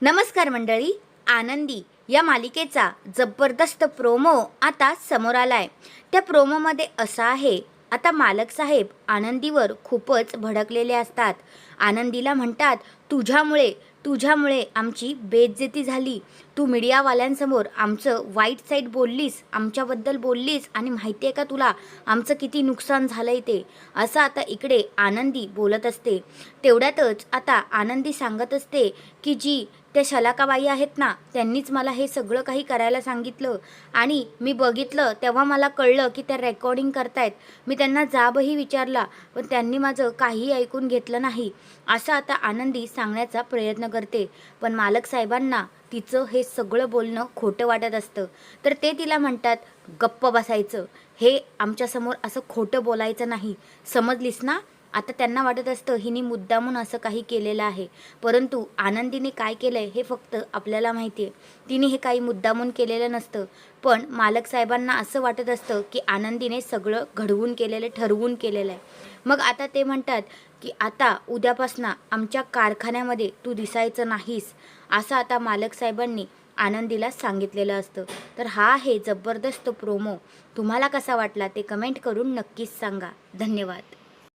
नमस्कार मंडळी. आनंदी या मालिकेचा जबरदस्त प्रोमो आता समोर आलाय. त्या प्रोमोमध्ये असं आहे, आता मालक साहेब आनंदीवर खूपच भडकलेले असतात. आनंदीला म्हणतात, तुझ्यामुळे आमची बेइज्जती झाली. तू मीडियावाल्यांसमोर आमचं वाईट साईड बोललीस, आमच्याबद्दल बोललीस आणि माहिती आहे का तुला आमचं किती नुकसान झालंय ते. असं आता इकडे आनंदी बोलत असते. तेवढ्यातच आता आनंदी सांगत असते की जी त्या शलाकाबाई आहेत ना, त्यांनीच मला हे सगळं काही करायला सांगितलं आणि मी बघितलं तेव्हा मला कळलं की त्या रेकॉर्डिंग करतायत. मी त्यांना जाबही विचारला, पण त्यांनी माझं काहीही ऐकून घेतलं नाही. असं आता आनंदी सांगण्याचा प्रयत्न करते. पण मालक साहेबांना तिचं हे सगळं बोलणं खोटं वाटत असतं. तर ते तिला म्हणतात, गप्प बसायचं, हे आमच्यासमोर असं खोटं बोलायचं नाही, समजलीस ना. आता त्यांना वाटत असतं हिने मुद्दामून असं काही केलेलं आहे, परंतु आनंदीने काय केलं आहे हे फक्त आपल्याला माहिती आहे. तिने हे काही मुद्दामून केलेलं नसतं. पण मालक साहेबांना असं वाटत असतं की आनंदीने सगळं घडवून केलेलं, ठरवून केलेलं आहे. मग आता ते म्हणतात की आता उद्यापासून आमच्या कारखान्यामध्ये तू दिसायचं नाहीस, असं आता मालक साहेबांनी आनंदीला सांगितलेलं असतं. तर हा आहे जबरदस्त प्रोमो. तुम्हाला कसा वाटला ते कमेंट करून नक्कीच सांगा. धन्यवाद.